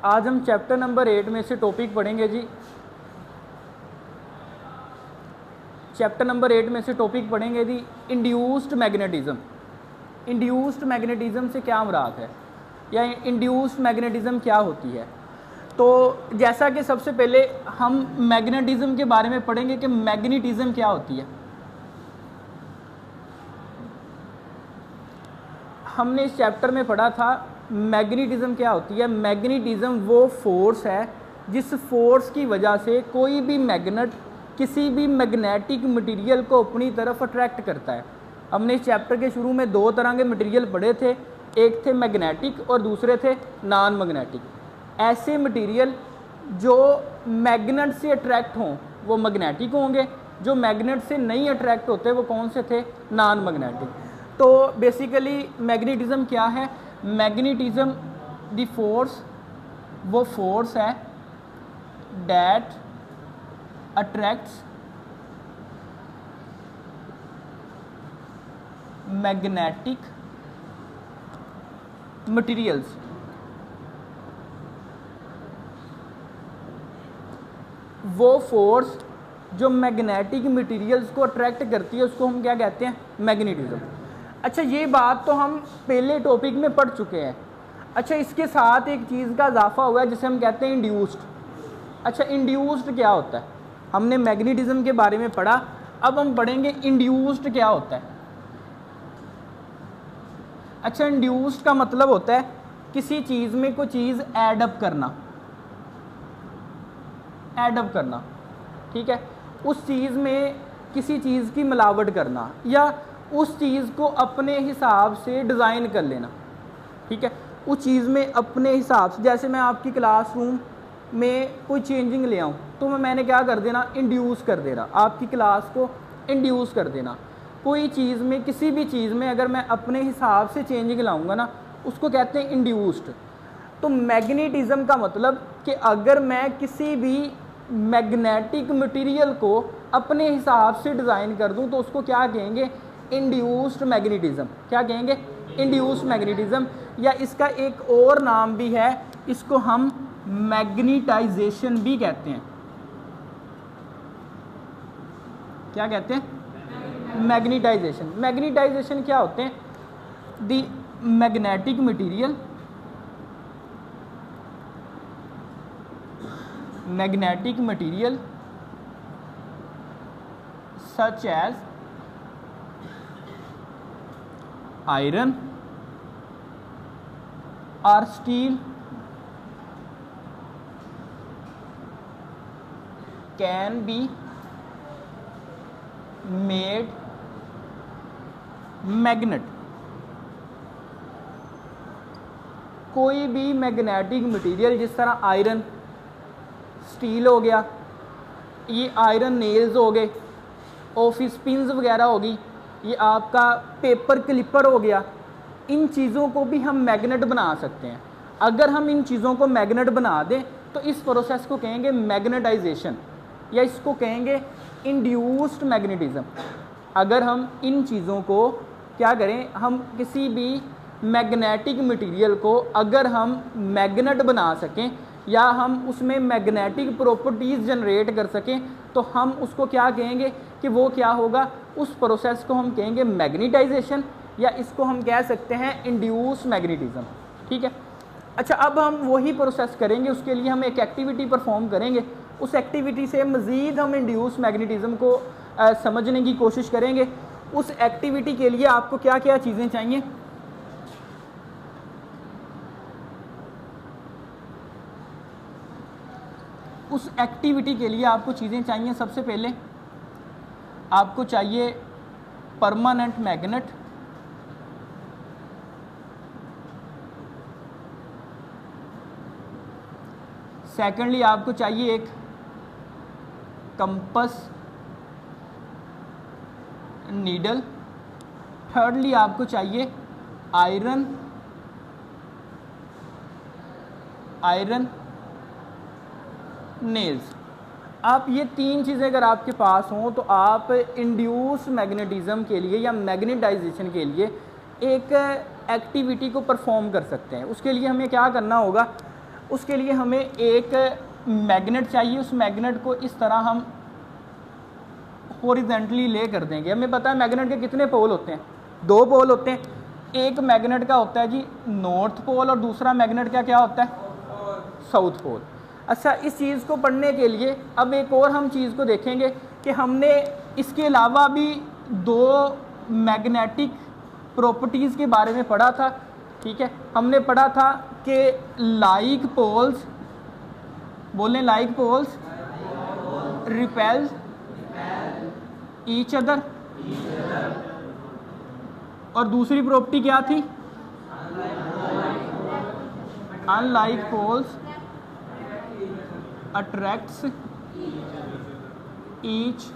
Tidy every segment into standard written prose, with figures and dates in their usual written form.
आज हम chapter number 8 में से टॉपिक पढ़ेंगे जी। चैप्टर नंबर 8 में से टॉपिक पढ़ेंगे जी इंड्यूस्ड मैग्नेटिज्म। इंड्यूस्ड मैग्नेटिज्म से क्या मुराद है या इंड्यूस्ड मैग्नेटिज्म क्या होती है। तो जैसा कि सबसे पहले हम मैग्नेटिज्म के बारे में पढ़ेंगे कि मैग्नेटिज्म क्या होती है। हमने इस चैप्टर में पढ़ा था मैग्नेटिज्म क्या होती है। मैग्नेटिज्म वो फोर्स है जिस फोर्स की वजह से कोई भी मैग्नेट किसी भी मैग्नेटिक मटेरियल को अपनी तरफ अट्रैक्ट करता है। हमने इस चैप्टर के शुरू में दो तरह के मटेरियल पढ़े थे, एक थे मैग्नेटिक और दूसरे थे नॉन मैग्नेटिक। ऐसे मटेरियल जो मैग्नेट से अट्रैक्ट हों वो मैग्नेटिक होंगे, जो मैग्नेट से नहीं अट्रैक्ट होते वो कौन से थे, नॉन मैग्नेटिक। तो बेसिकली मैग्नेटिज्म क्या है। मैग्नेटिज्म द फोर्स वो फोर्स है डैट अट्रैक्ट्स मैग्नेटिक मटेरियल्स। वो फोर्स जो मैग्नेटिक मटेरियल्स को अट्रैक्ट करती है उसको हम क्या कहते हैं, मैग्नेटिज्म। अच्छा, ये बात तो हम पहले टॉपिक में पढ़ चुके हैं। अच्छा, इसके साथ एक चीज़ का इजाफा हुआ है जिसे हम कहते हैं इंड्यूस्ड। अच्छा, इंड्यूस्ड क्या होता है। हमने मैग्नेटिज्म के बारे में पढ़ा, अब हम पढ़ेंगे इंड्यूस्ड क्या होता है। अच्छा, इंड्यूस्ड का मतलब होता है किसी चीज़ में कोई चीज़ ऐड अप करना, ऐड अप करना, ठीक है। उस चीज़ में किसी चीज़ की मिलावट करना या उस चीज़ को अपने हिसाब से डिज़ाइन कर लेना, ठीक है। उस चीज़ में अपने हिसाब से, जैसे मैं आपकी क्लासरूम में कोई चेंजिंग ले आऊँ तो मैंने क्या कर देना, इंड्यूस कर देना, आपकी क्लास को इंड्यूस कर देना। कोई चीज़ में, किसी भी चीज़ में अगर मैं अपने हिसाब से चेंजिंग लाऊंगा ना, उसको कहते हैं इंड्यूस्ड। तो मैग्नेटिज्म का मतलब कि अगर मैं किसी भी मैग्नेटिक मटेरियल को अपने हिसाब से डिज़ाइन कर दूं तो उसको क्या कहेंगे, इंड्यूस्ड मैग्नेटिज्म। क्या कहेंगे, इंड्यूस्ड मैग्नेटिज्म। या इसका एक और नाम भी है, इसको हम मैग्नेटाइजेशन भी कहते हैं। क्या कहते हैं, मैग्नेटाइजेशन। मैग्नेटाइजेशन क्या होते हैं, the magnetic material, magnetic material such as iron or steel can be made magnet। कोई भी मैग्नेटिक मटेरियल, जिस तरह आयरन, स्टील हो गया, ये आयरन नेल्स हो गए, ऑफिस पिन्स वगैरह होगी, ये आपका पेपर क्लिपर हो गया, इन चीज़ों को भी हम मैग्नेट बना सकते हैं। अगर हम इन चीज़ों को मैग्नेट बना दें तो इस प्रोसेस को कहेंगे मैग्नेटाइजेशन या इसको कहेंगे इंड्यूस्ड मैग्नेटिज्म। अगर हम इन चीज़ों को क्या करें, हम किसी भी मैग्नेटिक मटेरियल को अगर हम मैग्नेट बना सकें या हम उसमें मैग्नेटिक प्रॉपर्टीज़ जनरेट कर सकें तो हम उसको क्या कहेंगे कि वो क्या होगा, उस प्रोसेस को हम कहेंगे मैग्नेटाइजेशन या इसको हम कह सकते हैं इंड्यूस मैग्नेटिज्म, ठीक है। अच्छा, अब हम वही प्रोसेस करेंगे, उसके लिए हम एक एक्टिविटी परफॉर्म करेंगे। उस एक्टिविटी से मज़ीद हम इंड्यूस मैग्नेटिज्म को समझने की कोशिश करेंगे। उस एक्टिविटी के लिए आपको क्या क्या चीज़ें चाहिए, उस एक्टिविटी के लिए आपको चीज़ें चाहिए। सबसे पहले आपको चाहिए परमानेंट मैग्नेट, सेकेंडली आपको चाहिए एक कंपस नीडल, थर्डली आपको चाहिए आयरन नेल्स। आप ये तीन चीज़ें अगर आपके पास हों तो आप इंड्यूस मैग्नेटिज्म के लिए या मैग्नेटाइजेशन के लिए एक एक्टिविटी को परफॉर्म कर सकते हैं। उसके लिए हमें क्या करना होगा, उसके लिए हमें एक मैग्नेट चाहिए। उस मैग्नेट को इस तरह हम हॉरिजॉन्टली ले कर देंगे। हमें पता है मैग्नेट के कितने पोल होते हैं, 2 पोल होते हैं। एक मैग्नेट का होता है जी नॉर्थ पोल और दूसरा मैग्नेट का क्या होता है, साउथ पोल। अच्छा, इस चीज़ को पढ़ने के लिए अब एक और हम चीज़ को देखेंगे कि हमने इसके अलावा भी 2 मैग्नेटिक प्रॉपर्टीज़ के बारे में पढ़ा था। ठीक है, हमने पढ़ा था कि लाइक पोल्स, बोलें like poles repel each other, और दूसरी प्रॉपर्टी क्या थी, अनलाइक पोल्स अट्रैक्ट्स ईच।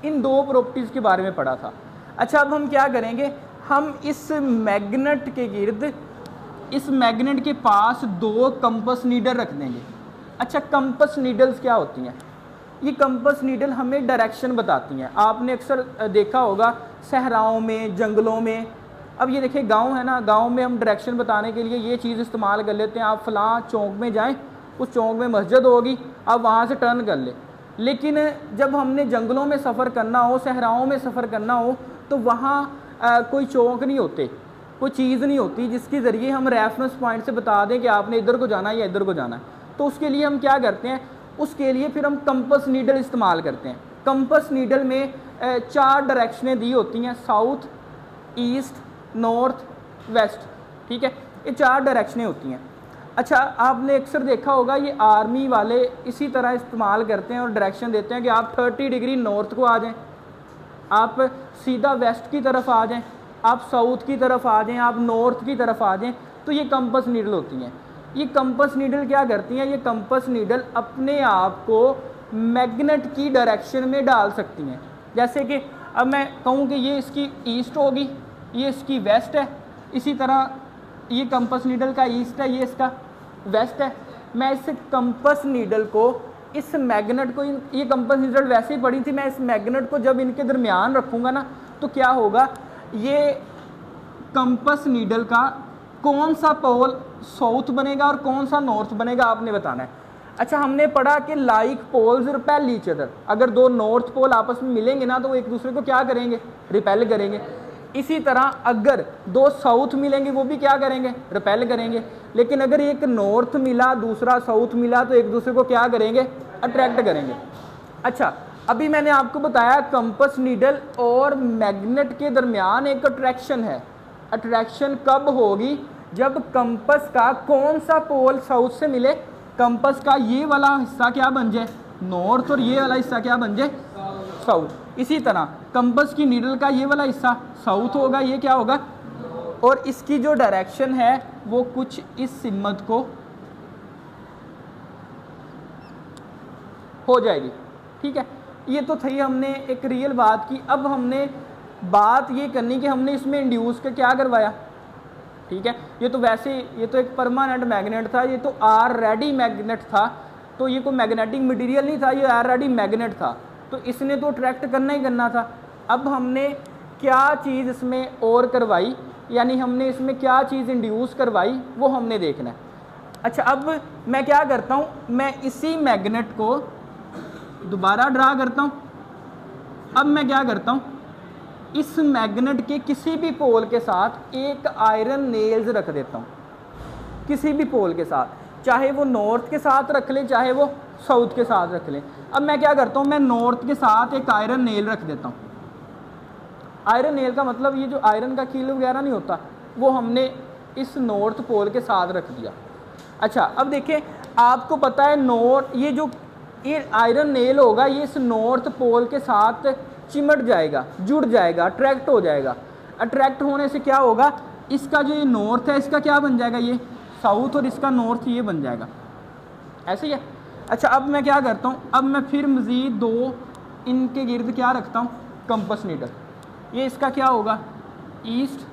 इन 2 प्रॉपर्टीज़ के बारे में पढ़ा था। अच्छा, अब हम क्या करेंगे, हम इस मैग्नेट के गिर्द, इस मैग्नेट के पास 2 कंपस नीडल रख देंगे। अच्छा, कंपस नीडल्स क्या होती हैं, ये कंपस नीडल हमें डायरेक्शन बताती हैं। आपने अक्सर देखा होगा सहराओं में, जंगलों में। अब ये देखिए गांव है ना, गांव में हम डायरेक्शन बताने के लिए ये चीज़ इस्तेमाल कर लेते हैं। आप फ़लाँ चौक में जाएं, उस चौक में मस्जिद होगी, आप वहाँ से टर्न कर लें। लेकिन जब हमने जंगलों में सफ़र करना हो, सहराओं में सफ़र करना हो, तो वहाँ कोई चौक नहीं होते, कोई चीज़ नहीं होती जिसके ज़रिए हम रेफरेंस पॉइंट से बता दें कि आपने इधर को जाना है या इधर को जाना है। तो उसके लिए हम क्या करते हैं, उसके लिए फिर हम कंपस नीडल इस्तेमाल करते हैं। कंपस नीडल में 4 डायरेक्शनें दी होती हैं, साउथ, ईस्ट, नॉर्थ, वेस्ट। ठीक है, ये 4 डायरेक्शनें होती हैं। अच्छा, आपने अक्सर देखा होगा ये आर्मी वाले इसी तरह इस्तेमाल करते हैं और डायरेक्शन देते हैं कि आप 30 डिग्री नॉर्थ को आ जाएं, आप सीधा वेस्ट की तरफ आ जाएं, आप साउथ की तरफ आ जाएं, आप नॉर्थ की तरफ आ जाएं। तो ये कंपस नीडल होती हैं। ये कंपस नीडल क्या करती हैं, ये कंपस नीडल अपने आप को मैग्नेट की डायरेक्शन में डाल सकती हैं। जैसे कि अब मैं कहूँ कि ये इसकी ईस्ट होगी, ये इसकी वेस्ट है, इसी तरह ये कंपस नीडल का ईस्ट है, ये इसका वेस्ट है। मैं इस कंपस नीडल को, इस मैग्नेट को, ये कंपस नीडल वैसे ही पड़ी थी, मैं इस मैग्नेट को जब इनके दरमियान रखूँगा ना, तो क्या होगा, ये कंपस नीडल का कौन सा पोल साउथ बनेगा और कौन सा नॉर्थ बनेगा आपने बताना है। अच्छा, हमने पढ़ा कि like poles repel each other. अगर 2 नॉर्थ पोल आपस में मिलेंगे ना, तो वो एक दूसरे को क्या करेंगे, रिपेल करेंगे। इसी तरह अगर 2 साउथ मिलेंगे, वो भी क्या करेंगे, रिपेल करेंगे। लेकिन अगर एक नॉर्थ मिला, दूसरा साउथ मिला, तो एक दूसरे को क्या करेंगे, अट्रैक्ट करेंगे। अच्छा, अभी मैंने आपको बताया कंपस नीडल और मैग्नेट के दरमियान एक अट्रैक्शन है। अट्रैक्शन कब होगी, जब कंपस का कौन सा पोल साउथ से मिले, कंपस का ये वाला हिस्सा क्या बन जाए, नॉर्थ, और ये वाला हिस्सा क्या बन जाए, साउथ। इसी तरह कंपस की नीडल का ये वाला हिस्सा साउथ होगा, ये क्या होगा, और इसकी जो डायरेक्शन है वो कुछ इस सिमत को हो जाएगी। ठीक है, ये तो थी हमने एक रियल बात की। अब हमने बात ये करनी कि हमने इसमें इंड्यूस का क्या करवाया। ठीक है, ये तो वैसे, ये तो एक परमानेंट मैग्नेट था, ये तो ऑलरेडी मैग्नेट था, तो ये कोई मैग्नेटिक मटेरियल नहीं था, ये ऑलरेडी मैग्नेट था, तो इसने तो अट्रैक्ट करना ही करना था। अब हमने क्या चीज़ इसमें और करवाई, यानी हमने इसमें क्या चीज़ इंड्यूस करवाई, वो हमने देखना है। अच्छा, अब मैं क्या करता हूँ, मैं इसी मैग्नेट को दोबारा ड्रा करता हूँ। अब मैं क्या करता हूँ, इस मैग्नेट के किसी भी पोल के साथ एक आयरन नेल्स रख देता हूँ, किसी भी पोल के साथ, चाहे वो नॉर्थ के साथ रख लें, चाहे वो साउथ के साथ रख लें। अब मैं क्या करता हूँ, मैं नॉर्थ के साथ एक आयरन नेल रख देता हूँ। आयरन नेल का मतलब ये जो आयरन का कील वगैरह नहीं होता, वो हमने इस नॉर्थ पोल के साथ रख दिया। अच्छा, अब देखें, आपको पता है नॉर्थ, ये जो ये आयरन नेल होगा, ये इस नॉर्थ पोल के साथ चिमट जाएगा, जुड़ जाएगा, अट्रैक्ट हो जाएगा। अट्रैक्ट होने से क्या होगा, इसका जो ये नॉर्थ है, इसका क्या बन जाएगा, ये साउथ, और इसका नॉर्थ ये बन जाएगा। ऐसे ही है। अच्छा, अब मैं क्या करता हूँ, अब मैं फिर मज़ीद 2 इनके गिर्द क्या रखता हूँ, कंपस नीडल। ये इसका क्या होगा, ईस्ट,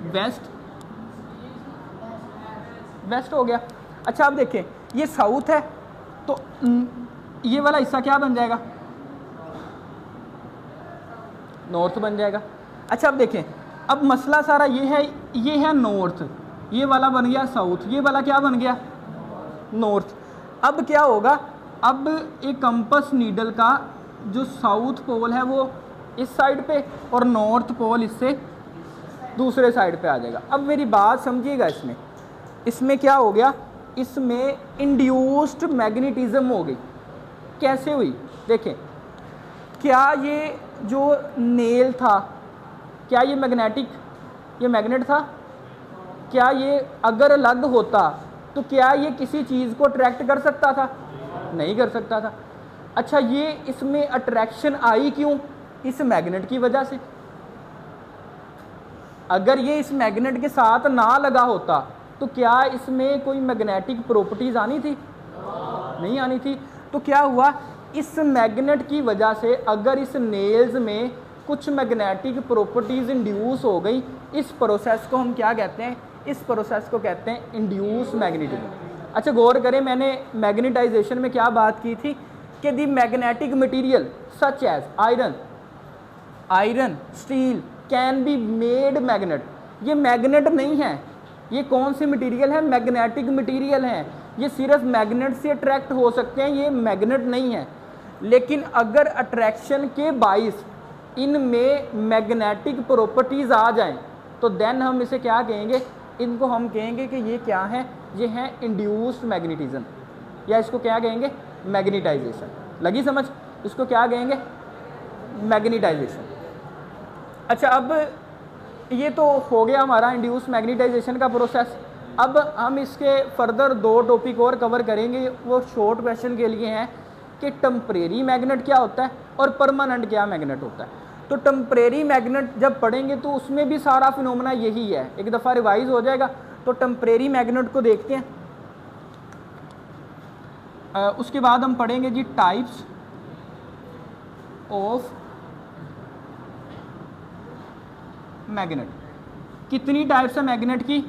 वेस्ट, वेस्ट हो गया। अच्छा, अब देखें, ये साउथ है, तो ये वाला हिस्सा क्या बन जाएगा, नॉर्थ बन जाएगा। अच्छा, अब देखें, अब मसला सारा ये है नॉर्थ, ये वाला बन गया साउथ, ये वाला क्या बन गया नॉर्थ। अब क्या होगा, अब एक कंपस नीडल का जो साउथ पोल है वो इस साइड पे और नॉर्थ पोल इससे दूसरे साइड पे आ जाएगा। अब मेरी बात समझिएगा, इसमें क्या हो गया, इसमें इंड्यूस्ड मैग्नेटिज्म हो गई। कैसे हुई देखें, क्या ये जो नेल था, क्या ये मैग्नेटिक, ये मैग्नेट था, क्या ये अगर अलग होता तो क्या ये किसी चीज़ को अट्रैक्ट कर सकता था, नहीं कर सकता था। अच्छा, ये इसमें अट्रैक्शन आई क्यों, इस मैग्नेट की वजह से। अगर ये इस मैग्नेट के साथ ना लगा होता तो क्या इसमें कोई मैग्नेटिक प्रॉपर्टीज आनी थी, नहीं आनी थी। तो क्या हुआ, इस मैग्नेट की वजह से अगर इस नेल्स में कुछ मैग्नेटिक प्रॉपर्टीज इंड्यूस हो गई, इस प्रोसेस को हम क्या कहते हैं, इस प्रोसेस को कहते हैं इंड्यूस मैग्नेटिज्म। अच्छा गौर करें, मैंने मैग्नेटाइजेशन में क्या बात की थी कि the magnetic material such as iron steel can be made magnet. ये मैग्नेट नहीं है, ये कौन सी मटेरियल है, मैग्नेटिक मटेरियल है। ये सिर्फ मैग्नेट से अट्रैक्ट हो सकते हैं, ये मैग्नेट नहीं है। लेकिन अगर अट्रैक्शन के बाइस इनमें मैग्नेटिक प्रॉपर्टीज आ जाएं तो देन हम इसे क्या कहेंगे, इनको हम कहेंगे कि ये क्या है, ये है इंड्यूस्ड मैग्नेटिज्म, या इसको क्या कहेंगे, मैग्नेटाइजेशन। लगी समझ, इसको क्या कहेंगे, मैग्नेटाइजेशन। अच्छा, अब ये तो हो गया हमारा इंड्यूस मैग्नेटाइजेशन का प्रोसेस। अब हम इसके फर्दर 2 टॉपिक और कवर करेंगे, वो शॉर्ट क्वेश्चन के लिए हैं कि टेम्परेरी मैग्नेट क्या होता है और परमानेंट क्या मैग्नेट होता है। तो टेम्परेरी मैग्नेट जब पढ़ेंगे तो उसमें भी सारा फिनोमेना यही है, एक दफ़ा रिवाइज हो जाएगा। तो टेम्परेरी मैग्नेट को देखते हैं, उसके बाद हम पढ़ेंगे जी टाइप्स ऑफ मैग्नेट। कितनी टाइप्स है मैग्नेट की,